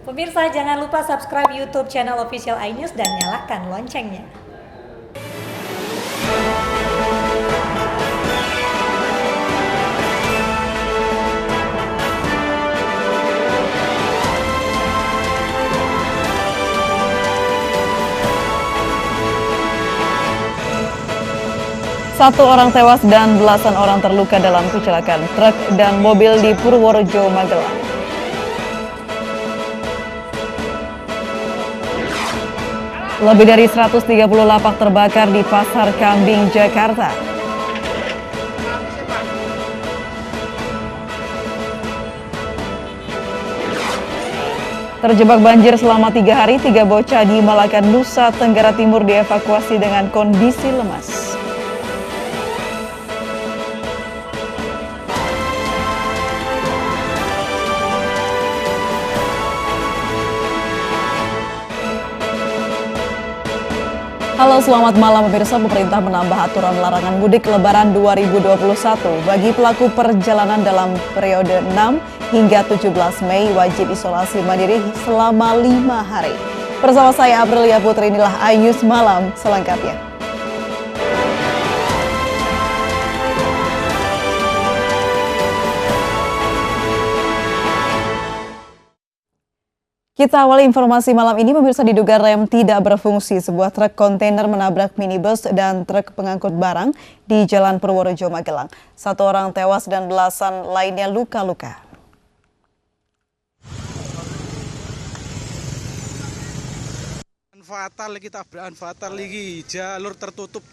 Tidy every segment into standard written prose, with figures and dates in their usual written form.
Pemirsa, jangan lupa subscribe YouTube channel Official iNews dan nyalakan loncengnya. Satu orang tewas dan belasan orang terluka dalam kecelakaan truk dan mobil di Purworejo, Magelang. Lebih dari 130 lapak terbakar di Pasar Kambing, Jakarta. Terjebak banjir selama 3 hari, 3 bocah di Malakan, Nusa Tenggara Timur dievakuasi dengan kondisi lemas. Halo, selamat malam pemirsa. Pemerintah menambah aturan larangan mudik Lebaran 2021 bagi pelaku perjalanan dalam periode 6 hingga 17 Mei wajib isolasi mandiri selama 5 hari. Bersama saya Aprilia Putri, inilah iNews Malam selengkapnya. Kita awali informasi malam ini, pemirsa. Diduga rem tidak berfungsi, sebuah truk kontainer menabrak minibus dan truk pengangkut barang di Jalan Purworejo, Magelang. 1 orang tewas dan belasan lainnya luka-luka. Fatal lagi, jalur tertutup.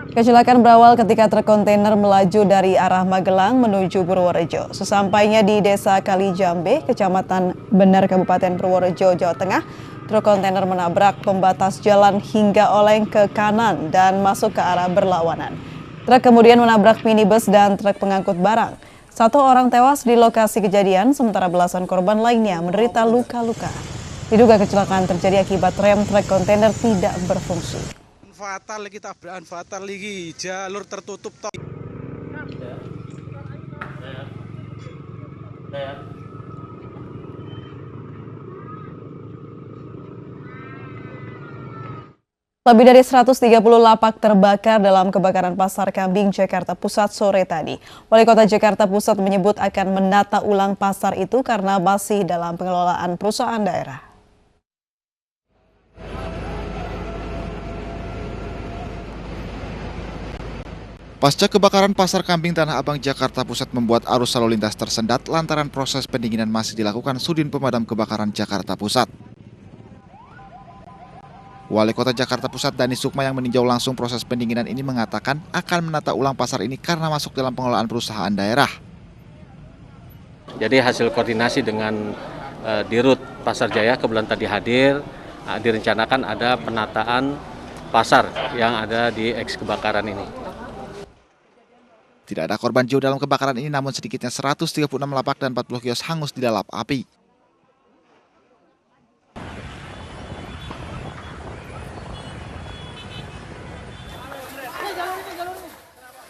Kecelakaan berawal ketika truk kontainer melaju dari arah Magelang menuju Purworejo. Sesampainya di Desa Kalijambe, Kecamatan Bener, Kabupaten Purworejo, Jawa Tengah, truk kontainer menabrak pembatas jalan hingga oleng ke kanan dan masuk ke arah berlawanan. Truk kemudian menabrak minibus dan truk pengangkut barang. 1 orang tewas di lokasi kejadian, sementara belasan korban lainnya menderita luka-luka. Diduga kecelakaan terjadi akibat rem truk kontainer tidak berfungsi. Fatal lagi, jalur tertutup. Lebih dari 130 lapak terbakar dalam kebakaran Pasar Kambing, Jakarta Pusat sore tadi. Wali Kota Jakarta Pusat menyebut akan menata ulang pasar itu karena masih dalam pengelolaan perusahaan daerah. Pasca kebakaran Pasar Kambing Tanah Abang, Jakarta Pusat membuat arus lalu lintas tersendat lantaran proses pendinginan masih dilakukan Sudin Pemadam Kebakaran Jakarta Pusat. Wali Kota Jakarta Pusat Dani Sukma yang meninjau langsung proses pendinginan ini mengatakan akan menata ulang pasar ini karena masuk dalam pengelolaan perusahaan daerah. Jadi hasil koordinasi dengan Dirut Pasar Jaya kebetulan tadi hadir, direncanakan ada penataan pasar yang ada di eks kebakaran ini. Tidak ada korban jiwa dalam kebakaran ini, namun sedikitnya 136 lapak dan 40 kios hangus dilalap api.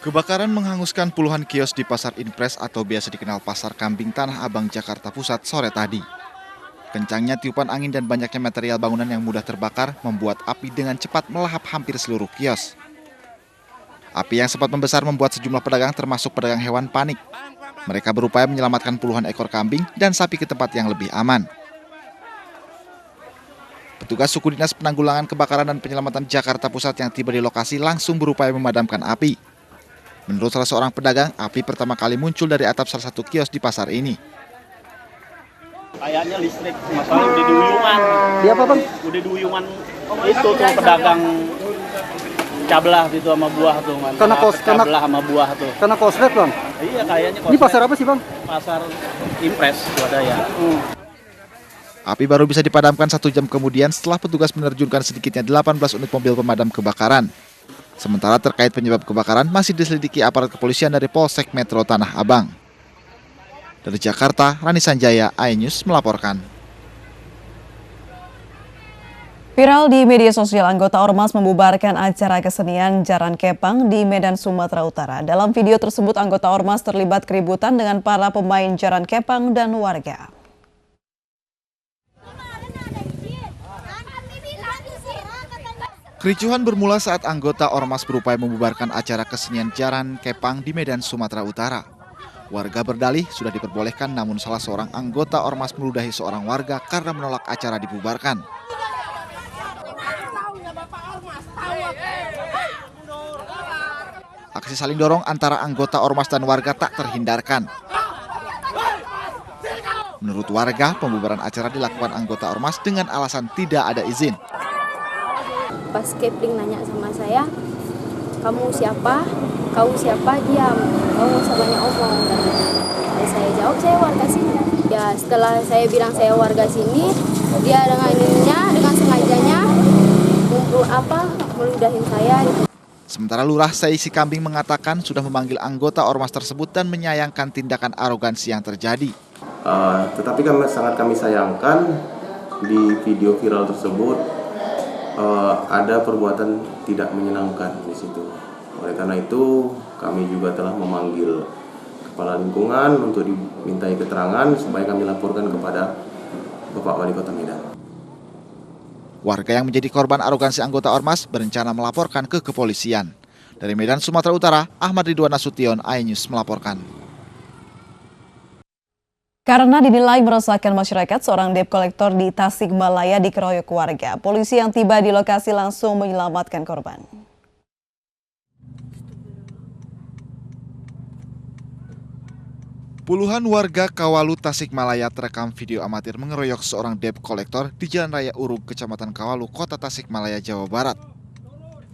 Kebakaran menghanguskan puluhan kios di Pasar Impres atau biasa dikenal Pasar Kambing Tanah Abang, Jakarta Pusat sore tadi. Kencangnya tiupan angin dan banyaknya material bangunan yang mudah terbakar membuat api dengan cepat melahap hampir seluruh kios. Api yang sempat membesar membuat sejumlah pedagang termasuk pedagang hewan panik. Mereka berupaya menyelamatkan puluhan ekor kambing dan sapi ke tempat yang lebih aman. Petugas Suku Dinas Penanggulangan Kebakaran dan Penyelamatan Jakarta Pusat yang tiba di lokasi langsung berupaya memadamkan api. Menurut salah seorang pedagang, api pertama kali muncul dari atap salah satu kios di pasar ini. Kayaknya listrik, masalah udah di uyungan. Di apa, Bang? Udah di uyungan itu tuh pedagang cablah gitu sama buah tuh. Cablah sama buah tuh. Karena koslet, Bang? Iya, kayaknya koslet. Ini pasar apa sih, Bang? Pasar Impres, Swadaya. Api baru bisa dipadamkan 1 jam kemudian setelah petugas menerjunkan sedikitnya 18 unit mobil pemadam kebakaran. Sementara terkait penyebab kebakaran masih diselidiki aparat kepolisian dari Polsek Metro Tanah Abang. Dari Jakarta, Rani Sanjaya, iNews melaporkan. Viral di media sosial, anggota Ormas membubarkan acara kesenian Jaran Kepang di Medan, Sumatera Utara. Dalam video tersebut, anggota Ormas terlibat keributan dengan para pemain Jaran Kepang dan warga. Kericuhan bermula saat anggota Ormas berupaya membubarkan acara kesenian Jaran Kepang di Medan, Sumatera Utara. Warga berdalih sudah diperbolehkan, namun salah seorang anggota Ormas meludahi seorang warga karena menolak acara dibubarkan. Aksi saling dorong antara anggota Ormas dan warga tak terhindarkan. Menurut warga, pembubaran acara dilakukan anggota Ormas dengan alasan tidak ada izin. Pas Kepling nanya sama saya, kamu siapa? Kau siapa? Diam. Kau nggak usah banyak omong. Dan saya jawab, saya warga sini. Ya setelah saya bilang saya warga sini, dia dengan sengajanya meludahin saya. Sementara Lurah Seisi Kambing mengatakan sudah memanggil anggota Ormas tersebut dan menyayangkan tindakan arogansi yang terjadi. Tetapi sangat kami sayangkan di video viral tersebut ada perbuatan tidak menyenangkan di situ. Oleh karena itu kami juga telah memanggil kepala lingkungan untuk dimintai keterangan supaya kami laporkan kepada Bapak Wali Kota Medan. Warga yang menjadi korban arogansi anggota Ormas berencana melaporkan ke kepolisian. Dari Medan, Sumatera Utara, Ahmad Ridwan Nasution, iNews melaporkan. Karena dinilai meresahkan masyarakat, seorang debt collector di Tasikmalaya dikeroyok warga. Polisi yang tiba di lokasi langsung menyelamatkan korban. Puluhan warga Kawalu, Tasikmalaya terekam video amatir mengeroyok seorang debt collector di Jalan Raya Urug, Kecamatan Kawalu, Kota Tasikmalaya, Jawa Barat.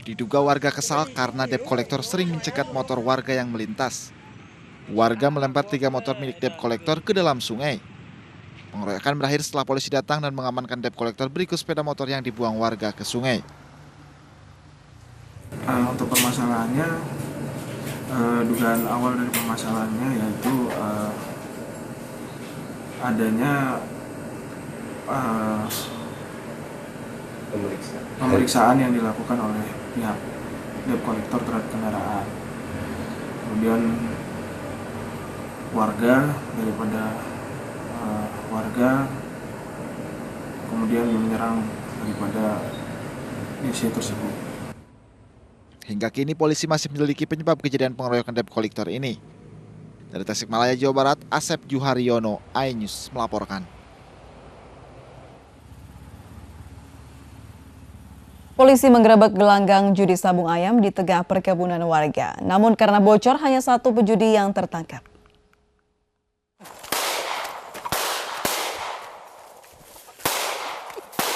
Diduga warga kesal karena debt collector sering mencegat motor warga yang melintas. Warga melempar 3 motor milik debt collector ke dalam sungai. Pengeroyokan berakhir setelah polisi datang dan mengamankan debt collector berikut sepeda motor yang dibuang warga ke sungai. Untuk permasalahannya, dugaan awal dari permasalahannya yaitu adanya pemeriksaan yang dilakukan oleh pihak debt collector terhadap kendaraan. Kemudian warga kemudian menyerang daripada DC tersebut. Hingga kini polisi masih menyelidiki penyebab kejadian pengeroyokan debt collector ini. Dari Tasikmalaya, Jawa Barat, Asep Juharyono, iNews melaporkan. Polisi menggerebek gelanggang judi sabung ayam di tengah perkebunan warga. Namun karena bocor, hanya 1 pejudi yang tertangkap.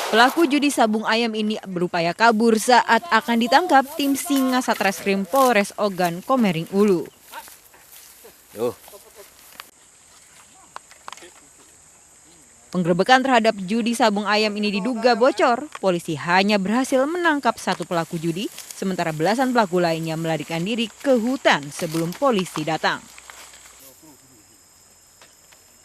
Pelaku judi sabung ayam ini berupaya kabur saat akan ditangkap tim Singa Satreskrim Polres Ogan Komering Ulu. Penggerebekan terhadap judi sabung ayam ini diduga bocor. Polisi hanya berhasil menangkap 1 pelaku judi, sementara belasan pelaku lainnya melarikan diri ke hutan sebelum polisi datang.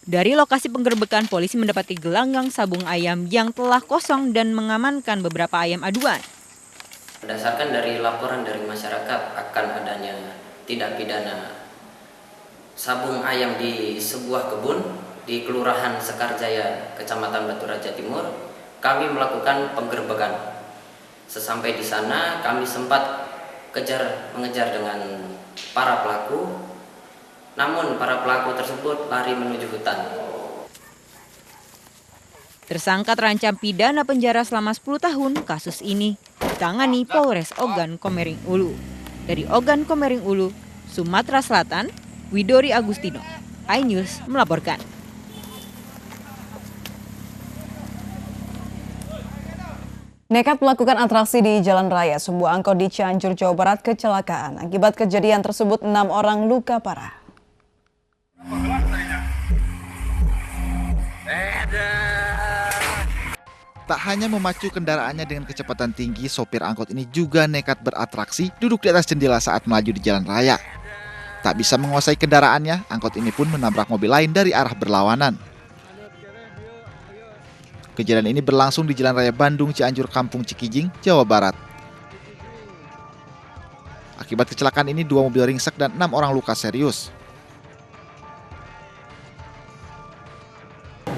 Dari lokasi penggerebekan, polisi mendapati gelanggang sabung ayam yang telah kosong dan mengamankan beberapa ayam aduan. Berdasarkan dari laporan dari masyarakat akan adanya tindak pidana sabung ayam di sebuah kebun di Kelurahan Sekarjaya, Kecamatan Batu Raja Timur, kami melakukan penggerebekan. Sesampai di sana, kami sempat mengejar dengan para pelaku. Namun para pelaku tersebut lari menuju hutan. Tersangka terancam pidana penjara selama 10 tahun. Kasus ini ditangani Polres Ogan Komering Ulu. Dari Ogan Komering Ulu, Sumatera Selatan, Widori Agustino, iNews melaporkan. Nekat melakukan atraksi di jalan raya, sebuah angkot di Cianjur, Jawa Barat kecelakaan. Akibat kejadian tersebut, 6 orang luka parah. Tak hanya memacu kendaraannya dengan kecepatan tinggi, sopir angkot ini juga nekat beratraksi duduk di atas jendela saat melaju di jalan raya. Tak bisa menguasai kendaraannya, angkot ini pun menabrak mobil lain dari arah berlawanan. Kejadian ini berlangsung di Jalan Raya Bandung Cianjur, Kampung Cikijing, Jawa Barat. Akibat kecelakaan ini 2 mobil ringsek dan 6 orang luka serius.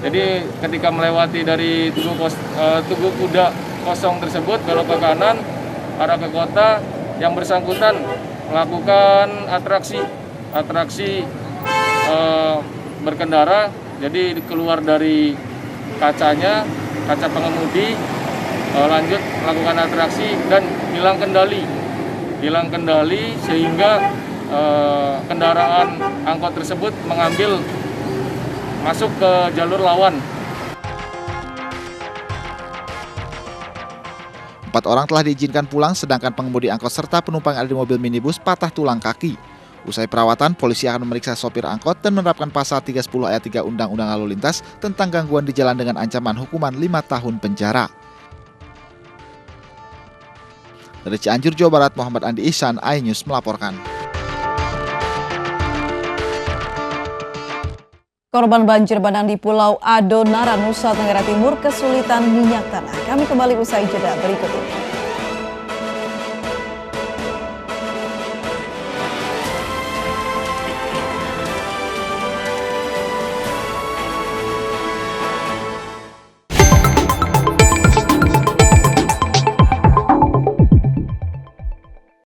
Jadi ketika melewati dari Tugu Kuda kosong tersebut belok ke kanan, arah ke kota, yang bersangkutan melakukan atraksi berkendara, jadi keluar dari kaca pengemudi, lanjut melakukan atraksi dan hilang kendali sehingga kendaraan angkot tersebut masuk ke jalur lawan. 4 orang telah diizinkan pulang, sedangkan pengemudi angkot serta penumpang yang ada di mobil minibus patah tulang kaki. Usai perawatan, polisi akan memeriksa sopir angkot dan menerapkan pasal 310 ayat 3 Undang-Undang Lalu Lintas tentang gangguan di jalan dengan ancaman hukuman 5 tahun penjara. Dari Cianjur, Jawa Barat, Muhammad Andi Ihsan, iNews melaporkan. Korban banjir bandang di Pulau Adonara, Nusa Tenggara Timur kesulitan minyak tanah. Kami kembali usai jeda berikut ini.